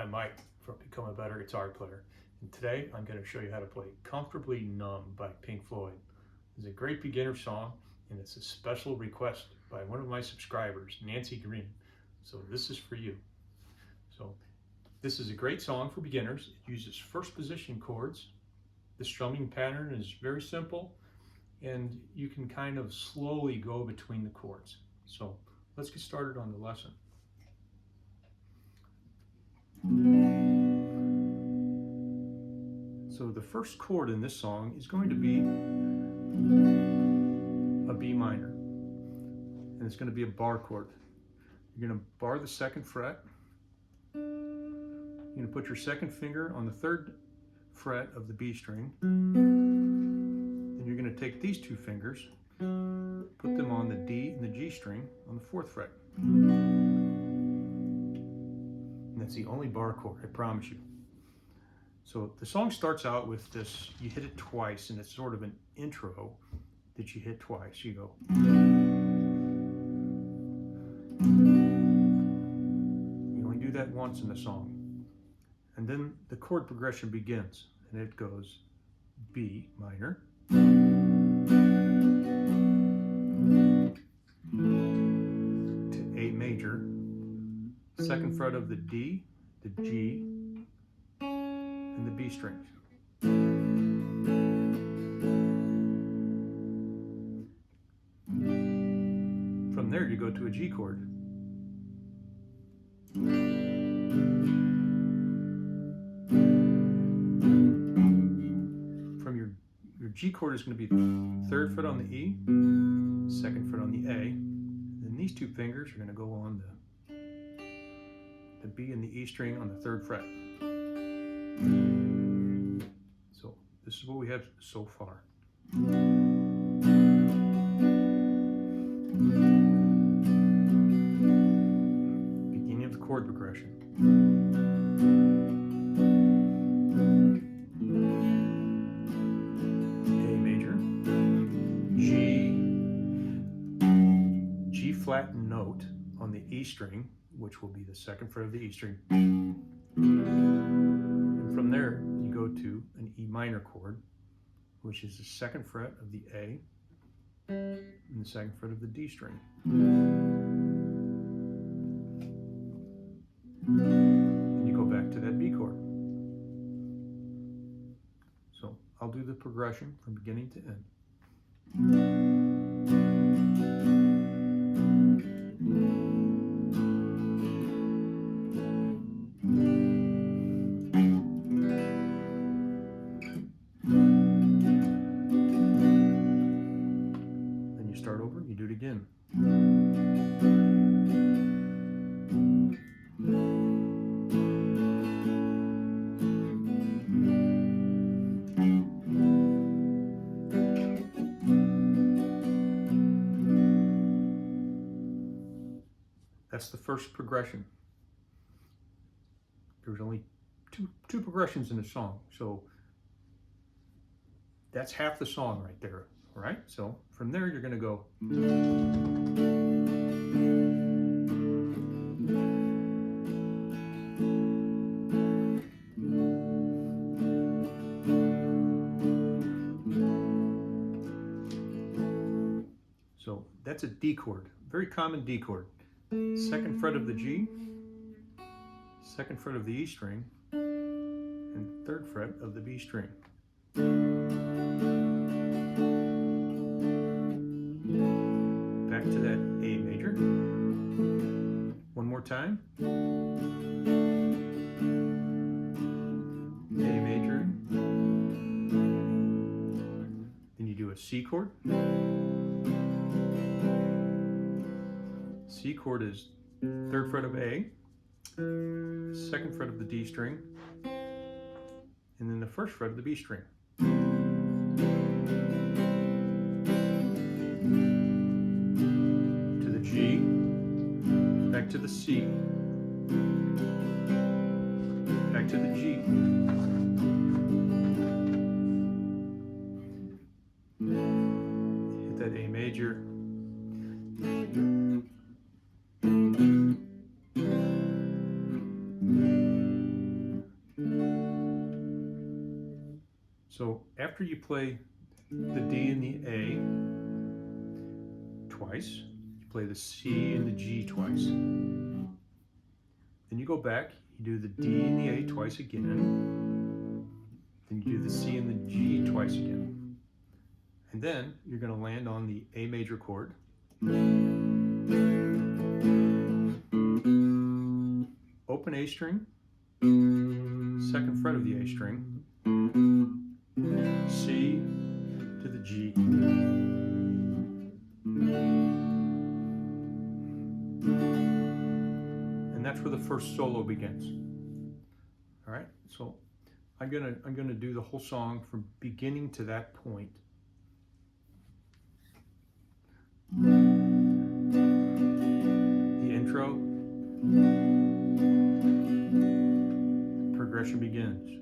might become a better guitar player. And today I'm going to show you how to play Comfortably Numb by Pink Floyd. It's a great beginner song, and it's a special request by one of my subscribers, Nancy Green. So this is for you. So this is a great song for beginners. It uses first position chords. The strumming pattern is very simple, and you can kind of slowly go between the chords. So let's get started on the lesson. So the first chord in this song is going to be a B minor, and it's going to be a bar chord. You're going to bar the second fret. You're going to put your second finger on the third fret of the B string, and you're going to take these two fingers, put them on the D and the G string on the fourth fret. And that's the only bar chord, I promise you. So the song starts out with this, you hit it twice, and it's sort of an intro that you hit twice. You go. You only do that once in the song. And then the chord progression begins, and it goes B minor, to A major, second fret of the D, the G, and the B strings. From there you go to a G chord. From your G chord is going to be the third fret on the E, second fret on the A, and these two fingers are going to go on the B and the E string on the third fret. So this is what we have so far. Beginning of the chord progression. A major, G flat note on the E string, which will be the second fret of the E string. And from there, you go to an E minor chord, which is the second fret of the A and the second fret of the D string. And you go back to that B chord. So I'll do the progression from beginning to end. Start over, you do it again. That's the first progression. There's only two progressions in the song, so that's half the song right there. All right, so from there you're going to go. So that's a D chord, very common D chord. Second fret of the G, second fret of the E string, and third fret of the B string. Back to that A major. One more time. A major. Then you do a C chord. C chord is third fret of A, second fret of the D string, and then the first fret of the B string. G, back to the C, back to the G, hit that A major, So after you play the D and the A twice, you play the C and the G twice. Then you go back, you do the D and the A twice again. Then you do the C and the G twice again. And then you're going to land on the A major chord. Open A string, second fret of the A string, C to the G. And that's where the first solo begins. All right, so I'm gonna do the whole song from beginning to that point. The intro, progression begins.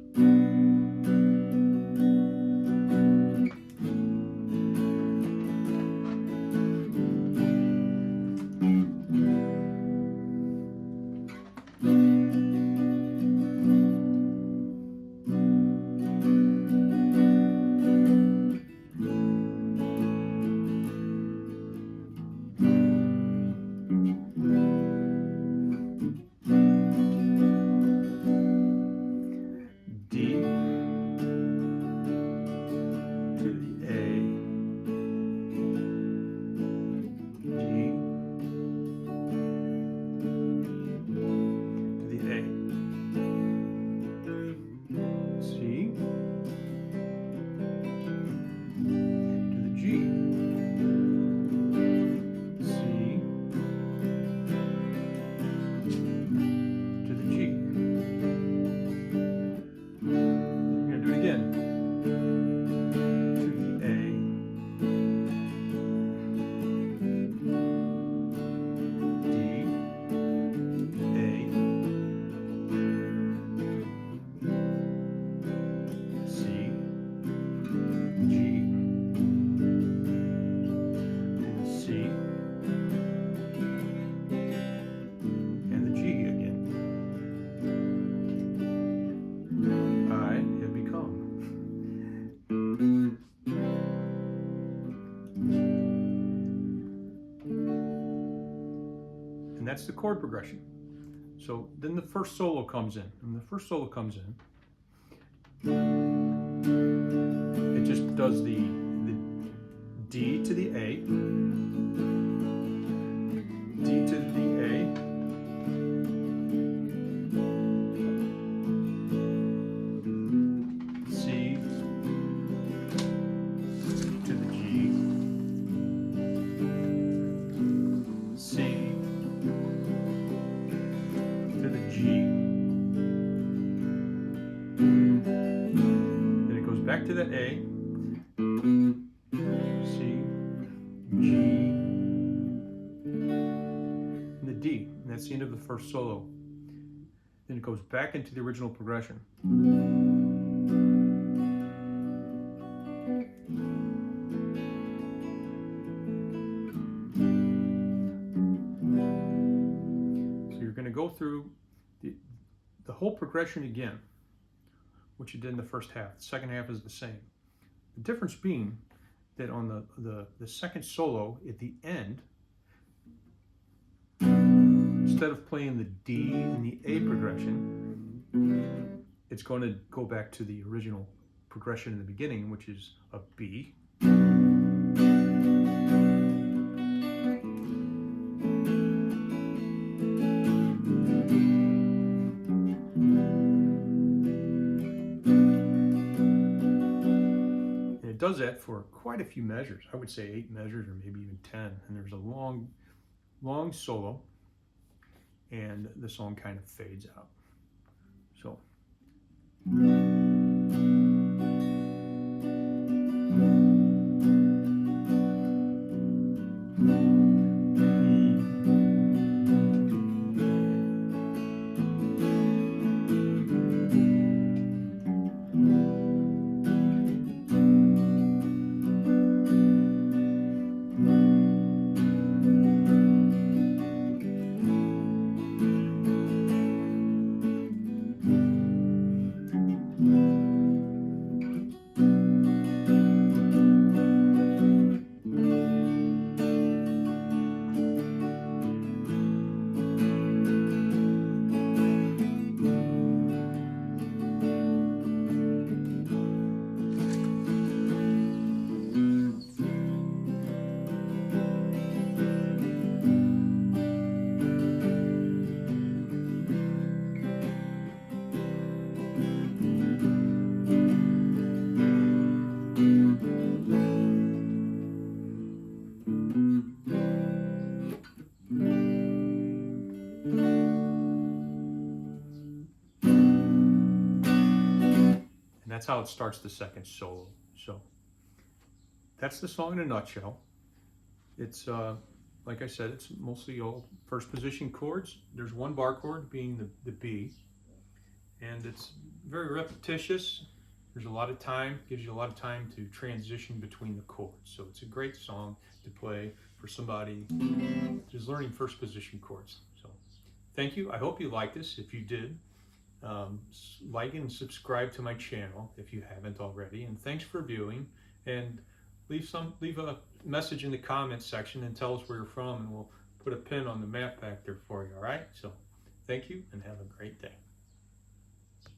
That's the chord progression. So then the first solo comes in. And the first solo comes in, it just does the D to the A, D to the A, C to the G, C to the G. Then it goes back to that A, C, G, and the D. And that's the end of the first solo. Then it goes back into the original progression. Go through the whole progression again, which you did in the first half. The second half is the same. The difference being that on the second solo at the end, instead of playing the D and the A progression, it's going to go back to the original progression in the beginning, which is a B, does that for quite a few measures. I would say 8 measures or maybe even 10. And there's a long solo, and the song kind of fades out. So. that's how it starts the second solo. So that's the song in a nutshell. It's like I said, it's mostly all first position chords. There's one bar chord being the B, and it's very repetitious. There's a lot of time, gives you a lot of time to transition between the chords. So it's a great song to play for somebody who's learning first position chords. So thank you. I hope you liked this. If you did, like and subscribe to my channel if you haven't already. And thanks for viewing. And leave a message in the comments section and tell us where you're from, and we'll put a pin on the map back there for you. All right. So thank you and have a great day.